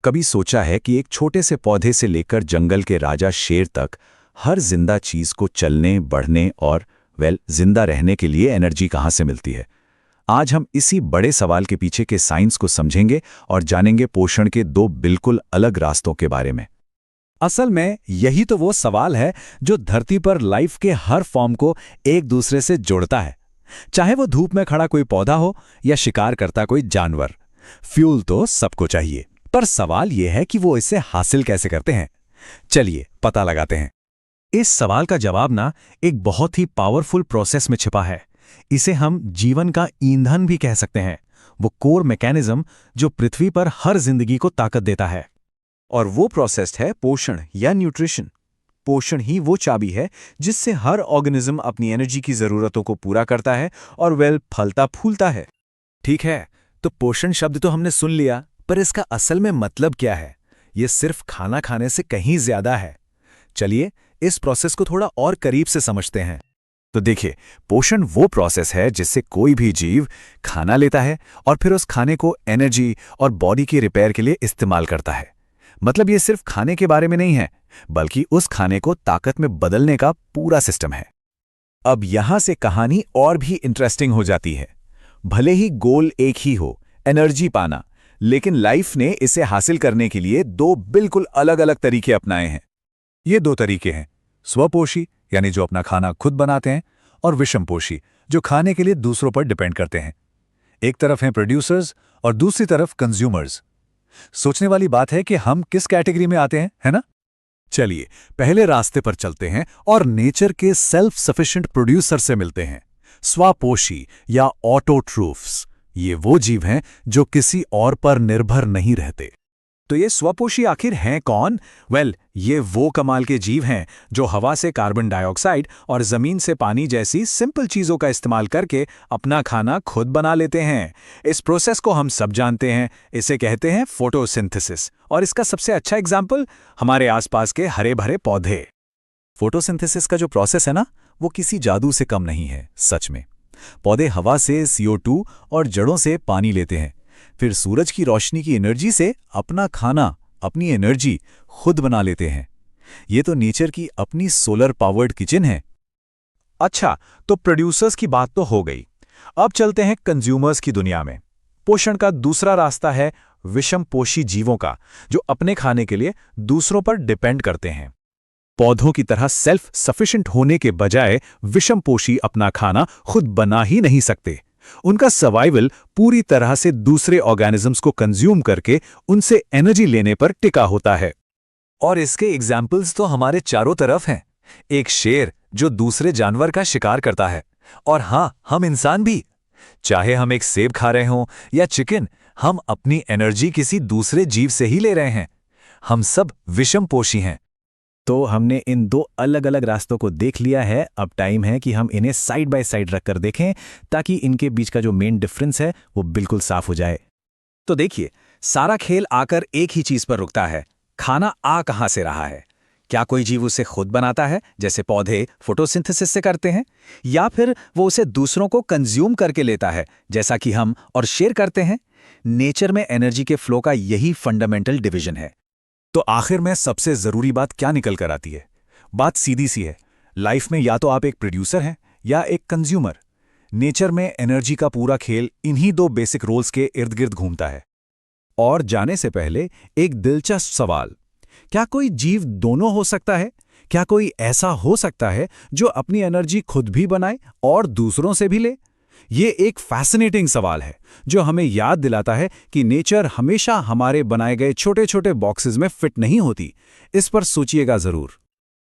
कभी सोचा है कि एक छोटे से पौधे से लेकर जंगल के राजा शेर तक हर जिंदा चीज को चलने, बढ़ने और जिंदा रहने के लिए एनर्जी कहाँ से मिलती है? आज हम इसी बड़े सवाल के पीछे के साइंस को समझेंगे और जानेंगे पोषण के दो बिल्कुल अलग रास्तों के बारे में। असल में यही तो वो सवाल है जो धरती पर लाइफ के हर फॉर्म को एक दूसरे से जोड़ता है। चाहे वो धूप में खड़ा कोई पौधा हो या शिकार करता कोई जानवर, फ्यूल तो सबको चाहिए। पर सवाल यह है कि वो इसे हासिल कैसे करते हैं। चलिए पता लगाते हैं। इस सवाल का जवाब ना एक बहुत ही पावरफुल प्रोसेस में छिपा है। इसे हम जीवन का ईंधन भी कह सकते हैं। वो कोर मैकेनिज्म जो पृथ्वी पर हर जिंदगी को ताकत देता है। और वो प्रोसेस है पोषण या न्यूट्रिशन। पोषण ही वो चाबी है जिससे हर ऑर्गेनिज्म अपनी एनर्जी की जरूरतों को पूरा करता है और फलता फूलता है। ठीक है, तो पोषण शब्द तो हमने सुन लिया, पर इसका असल में मतलब क्या है? ये सिर्फ खाना खाने से कहीं ज्यादा है। चलिए इस प्रोसेस को थोड़ा और करीब से समझते हैं। तो देखिए, पोषण वो प्रोसेस है जिससे कोई भी जीव खाना लेता है और फिर उस खाने को एनर्जी और बॉडी की रिपेयर के लिए इस्तेमाल करता है। मतलब ये सिर्फ खाने के बारे में नहीं है, बल्कि उस खाने को ताकत में बदलने का पूरा सिस्टम है। अब यहां से कहानी और भी इंटरेस्टिंग हो जाती है। भले ही गोल एक ही हो, एनर्जी पाना, लेकिन लाइफ ने इसे हासिल करने के लिए दो बिल्कुल अलग अलग तरीके अपनाए हैं। ये दो तरीके हैं, स्वपोषी यानी जो अपना खाना खुद बनाते हैं, और विषमपोषी जो खाने के लिए दूसरों पर डिपेंड करते हैं। एक तरफ हैं प्रोड्यूसर्स और दूसरी तरफ कंज्यूमर्स। सोचने वाली बात है कि हम किस कैटेगरी में आते हैं, है ना? चलिए पहले रास्ते पर चलते हैं और नेचर के सेल्फ सफिशिएंट प्रोड्यूसर से मिलते हैं, स्वपोषी या ऑटोट्रूफ्स। ये वो जीव हैं जो किसी और पर निर्भर नहीं रहते। तो ये स्वपोषी आखिर हैं कौन? ये वो कमाल के जीव हैं जो हवा से कार्बन डाइऑक्साइड और जमीन से पानी जैसी सिंपल चीजों का इस्तेमाल करके अपना खाना खुद बना लेते हैं। इस प्रोसेस को हम सब जानते हैं, इसे कहते हैं फोटोसिंथेसिस। और इसका सबसे अच्छा एग्जाम्पल हमारे आसपास के हरे भरे पौधे। फोटोसिंथेसिस का जो प्रोसेस है ना, वो किसी जादू से कम नहीं है। सच में पौधे हवा से CO2 और जड़ों से पानी लेते हैं, फिर सूरज की रोशनी की एनर्जी से अपना खाना, अपनी एनर्जी खुद बना लेते हैं। ये तो नेचर की अपनी सोलर पावर्ड किचन है। अच्छा, तो प्रोड्यूसर्स की बात तो हो गई। अब चलते हैं कंज्यूमर्स की दुनिया में। पोषण का दूसरा रास्ता है विषमपोषी जीवों का, जो अपने खाने के लिए दूसरों पर डिपेंड करते हैं। पौधों की तरह सेल्फ सफिशिएंट होने के बजाय विषमपोषी अपना खाना खुद बना ही नहीं सकते। उनका सर्वाइवल पूरी तरह से दूसरे ऑर्गेनिजम्स को कंज्यूम करके उनसे एनर्जी लेने पर टिका होता है। और इसके एग्जाम्पल्स तो हमारे चारों तरफ हैं। एक शेर जो दूसरे जानवर का शिकार करता है, और हाँ, हम इंसान भी। चाहे हम एक सेब खा रहे हों या चिकन, हम अपनी एनर्जी किसी दूसरे जीव से ही ले रहे हैं। हम सब विषमपोषी हैं। तो हमने इन दो अलग अलग रास्तों को देख लिया है। अब टाइम है कि हम इन्हें साइड बाय साइड रखकर देखें, ताकि इनके बीच का जो मेन डिफरेंस है वो बिल्कुल साफ हो जाए। तो देखिए, सारा खेल आकर एक ही चीज पर रुकता है। खाना आ कहां से रहा है? क्या कोई जीव उसे खुद बनाता है, जैसे पौधे फोटोसिंथेसिस से करते हैं, या फिर वो उसे दूसरों को कंज्यूम करके लेता है, जैसा कि हम और शेर करते हैं? नेचर में एनर्जी के फ्लो का यही फंडामेंटल डिवीजन है। तो आखिर में सबसे जरूरी बात क्या निकल कर आती है? बात सीधी सी है। लाइफ में या तो आप एक प्रोड्यूसर हैं या एक कंज्यूमर। नेचर में एनर्जी का पूरा खेल इन्हीं दो बेसिक रोल्स के इर्द गिर्द घूमता है। और जाने से पहले एक दिलचस्प सवाल, क्या कोई जीव दोनों हो सकता है? क्या कोई ऐसा हो सकता है जो अपनी एनर्जी खुद भी बनाए और दूसरों से भी ले? ये एक फैसिनेटिंग सवाल है जो हमें याद दिलाता है कि नेचर हमेशा हमारे बनाए गए छोटे छोटे बॉक्सेस में फिट नहीं होती। इस पर सोचिएगा जरूर।